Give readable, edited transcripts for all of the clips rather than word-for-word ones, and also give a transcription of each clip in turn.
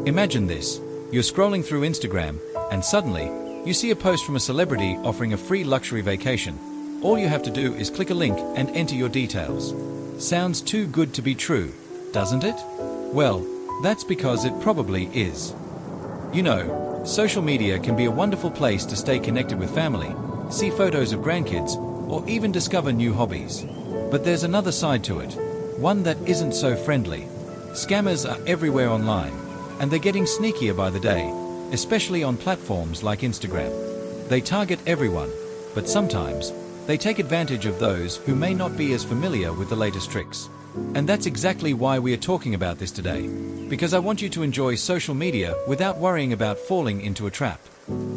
Imagine this. You're scrolling through Instagram, and suddenly, you see a post from a celebrity offering a free luxury vacation. All you have to do is click a link and enter your details. Sounds too good to be true, doesn't it? Well, that's because it probably is. You know, social media can be a wonderful place to stay connected with family, see photos of grandkids, or even discover new hobbies. But there's another side to it, one that isn't so friendly. Scammers are everywhere online, and they're getting sneakier by the day, especially on platforms like Instagram. They target everyone, but sometimes they take advantage of those who may not be as familiar with the latest tricks. And that's exactly why we are talking about this today, because I want you to enjoy social media without worrying about falling into a trap.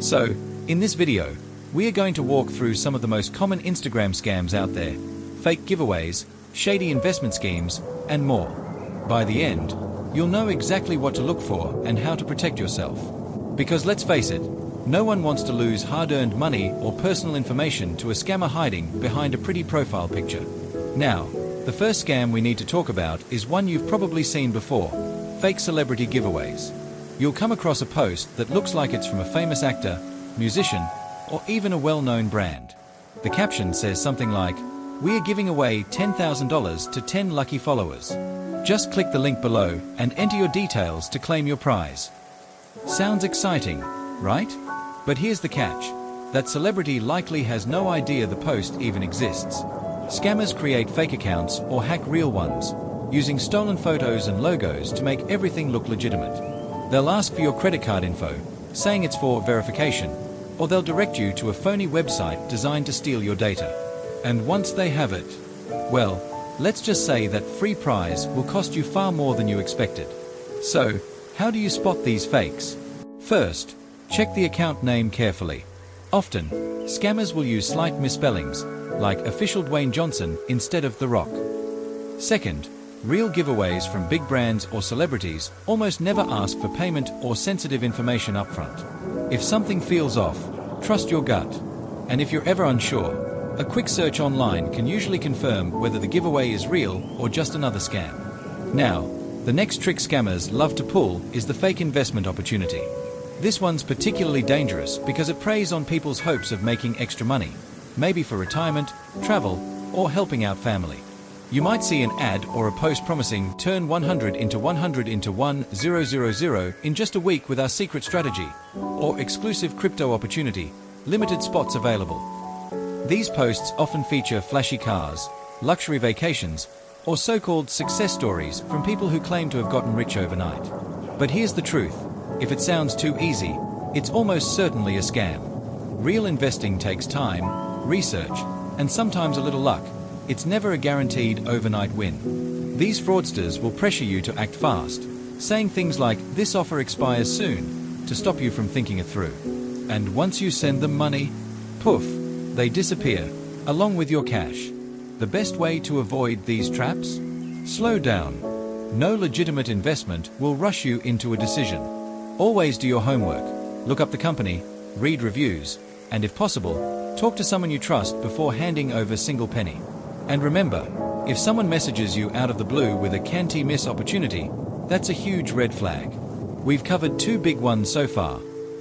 So, in this video, we are going to walk through some of the most common Instagram scams out there, fake giveaways, shady investment schemes, and more. By the end, you'll know exactly what to look for and how to protect yourself. Because let's face it, no one wants to lose hard-earned money or personal information to a scammer hiding behind a pretty profile picture. Now, the first scam we need to talk about is one you've probably seen before: fake celebrity giveaways. You'll come across a post that looks like it's from a famous actor, musician, or even a well-known brand. The caption says something like, "We are giving away $10,000 to 10 lucky followers. Just click the link below and enter your details to claim your prize." Sounds exciting, right? But here's the catch. That celebrity likely has no idea the post even exists. Scammers create fake accounts or hack real ones, using stolen photos and logos to make everything look legitimate. They'll ask for your credit card info, saying it's for verification, or they'll direct you to a phony website designed to steal your data. And once they have it, well, let's just say that free prize will cost you far more than you expected. So, how do you spot these fakes? First, check the account name carefully. Often, scammers will use slight misspellings, like official Dwayne Johnson instead of The Rock. Second, real giveaways from big brands or celebrities almost never ask for payment or sensitive information upfront. If something feels off, trust your gut. And if you're ever unsure, a quick search online can usually confirm whether the giveaway is real or just another scam. Now, the next trick scammers love to pull is the fake investment opportunity. This one's particularly dangerous because it preys on people's hopes of making extra money, maybe for retirement, travel, or helping out family. You might see an ad or a post promising turn 100 into 1000 in just a week with our secret strategy, or exclusive crypto opportunity, limited spots available. These posts often feature flashy cars, luxury vacations, or so-called success stories from people who claim to have gotten rich overnight. But here's the truth. If it sounds too easy, it's almost certainly a scam. Real investing takes time, research, and sometimes a little luck. It's never a guaranteed overnight win. These fraudsters will pressure you to act fast, saying things like, "This offer expires soon," to stop you from thinking it through. And once you send them money, poof, they disappear, along with your cash. The best way to avoid these traps? Slow down. No legitimate investment will rush you into a decision. Always do your homework, look up the company, read reviews, and if possible, talk to someone you trust before handing over a single penny. And remember, if someone messages you out of the blue with a can't miss opportunity, that's a huge red flag. We've covered two big ones so far: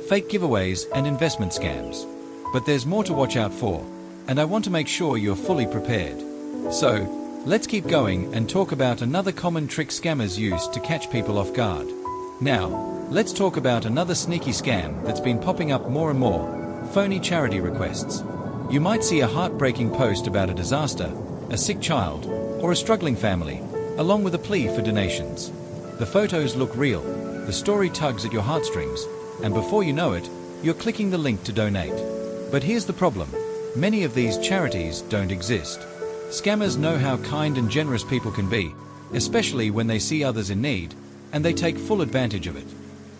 fake giveaways and investment scams. But there's more to watch out for, and I want to make sure you're fully prepared. So, let's keep going and talk about another common trick scammers use to catch people off guard. Now, let's talk about another sneaky scam that's been popping up more and more: phony charity requests. You might see a heartbreaking post about a disaster, a sick child, or a struggling family, along with a plea for donations. The photos look real, the story tugs at your heartstrings, and before you know it, you're clicking the link to donate. But here's the problem: many of these charities don't exist. Scammers know how kind and generous people can be, especially when they see others in need, and they take full advantage of it.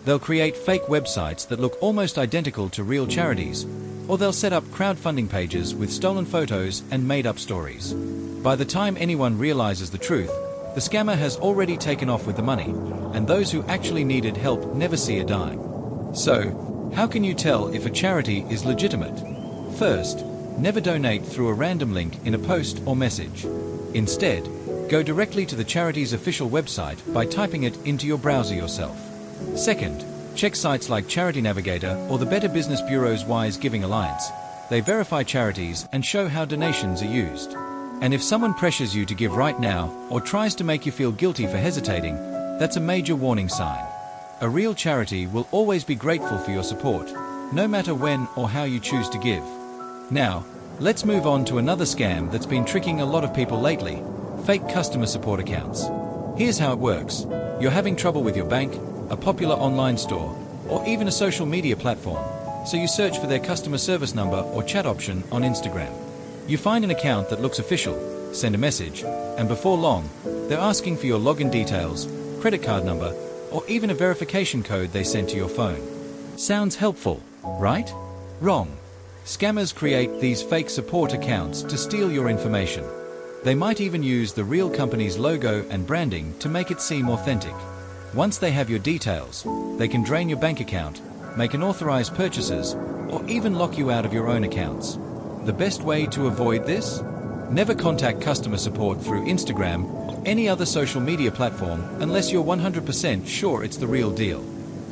They'll create fake websites that look almost identical to real charities, or they'll set up crowdfunding pages with stolen photos and made-up stories. By the time anyone realizes the truth, the scammer has already taken off with the money, and those who actually needed help never see a dime. So, how can you tell if a charity is legitimate? First, never donate through a random link in a post or message. Instead, go directly to the charity's official website by typing it into your browser yourself. Second, check sites like Charity Navigator or the Better Business Bureau's Wise Giving Alliance. They verify charities and show how donations are used. And if someone pressures you to give right now or tries to make you feel guilty for hesitating, that's a major warning sign. A real charity will always be grateful for your support, no matter when or how you choose to give. Now, let's move on to another scam that's been tricking a lot of people lately: fake customer support accounts. Here's how it works. You're having trouble with your bank, a popular online store, or even a social media platform, so you search for their customer service number or chat option on Instagram. You find an account that looks official, send a message, and before long, they're asking for your login details, credit card number, or even a verification code they sent to your phone. Sounds helpful, right? Wrong. Scammers create these fake support accounts to steal your information. They might even use the real company's logo and branding to make it seem authentic. Once they have your details, they can drain your bank account, make unauthorized purchases, or even lock you out of your own accounts. The best way to avoid this? Never contact customer support through Instagram or any other social media platform unless you're 100% sure it's the real deal.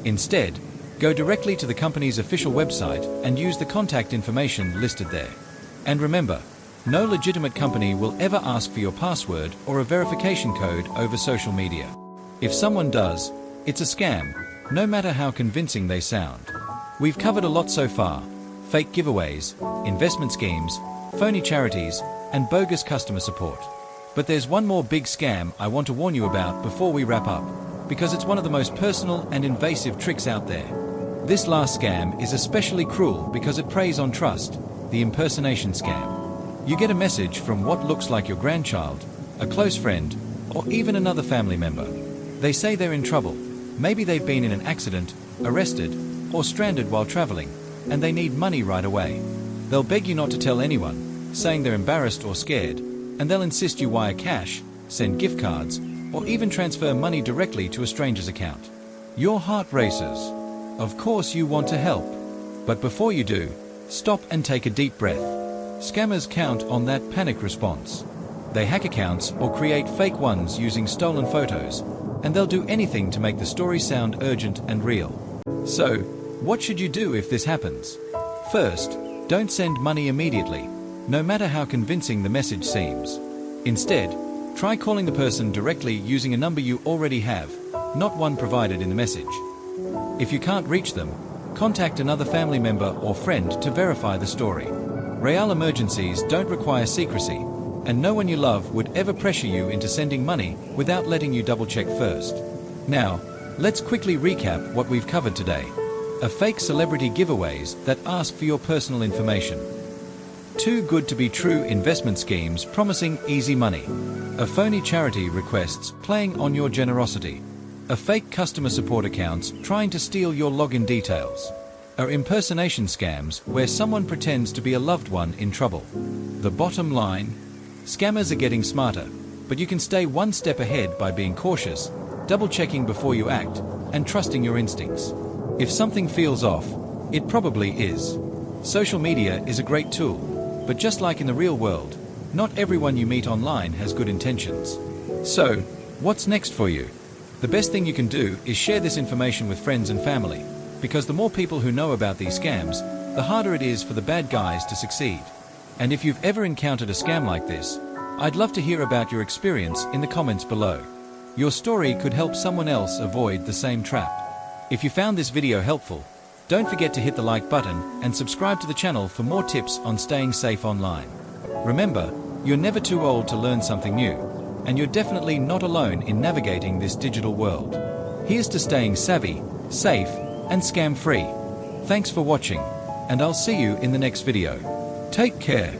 Instead, go directly to the company's official website and use the contact information listed there. And remember, no legitimate company will ever ask for your password or a verification code over social media. If someone does, it's a scam, no matter how convincing they sound. We've covered a lot so far: fake giveaways, investment schemes, phony charities, and bogus customer support. But there's one more big scam I want to warn you about before we wrap up, because it's one of the most personal and invasive tricks out there. This last scam is especially cruel because it preys on trust: the impersonation scam. You get a message from what looks like your grandchild, a close friend, or even another family member. They say they're in trouble. Maybe they've been in an accident, arrested, or stranded while traveling, and they need money right away. They'll beg you not to tell anyone, saying they're embarrassed or scared, and they'll insist you wire cash, send gift cards, or even transfer money directly to a stranger's account. Your heart races. Of course you want to help. But before you do, stop and take a deep breath. Scammers count on that panic response. They hack accounts or create fake ones using stolen photos, and they'll do anything to make the story sound urgent and real. So, what should you do if this happens? First, don't send money immediately, no matter how convincing the message seems. Instead, try calling the person directly using a number you already have, not one provided in the message. If you can't reach them, contact another family member or friend to verify the story. Real emergencies don't require secrecy, and no one you love would ever pressure you into sending money without letting you double-check first. Now, let's quickly recap what we've covered today. A fake celebrity giveaways that ask for your personal information. Too good to be true investment schemes promising easy money. A phony charity requests playing on your generosity. A fake customer support accounts trying to steal your login details. Are impersonation scams where someone pretends to be a loved one in trouble. The bottom line: scammers are getting smarter, but you can stay one step ahead by being cautious, double-checking before you act, and trusting your instincts. If something feels off, it probably is. Social media is a great tool, but just like in the real world, not everyone you meet online has good intentions. So, what's next for you? The best thing you can do is share this information with friends and family, because the more people who know about these scams, the harder it is for the bad guys to succeed. And if you've ever encountered a scam like this, I'd love to hear about your experience in the comments below. Your story could help someone else avoid the same trap. If you found this video helpful, don't forget to hit the like button and subscribe to the channel for more tips on staying safe online. Remember, you're never too old to learn something new, and you're definitely not alone in navigating this digital world. Here's to staying savvy, safe, and scam-free. Thanks for watching, and I'll see you in the next video. Take care.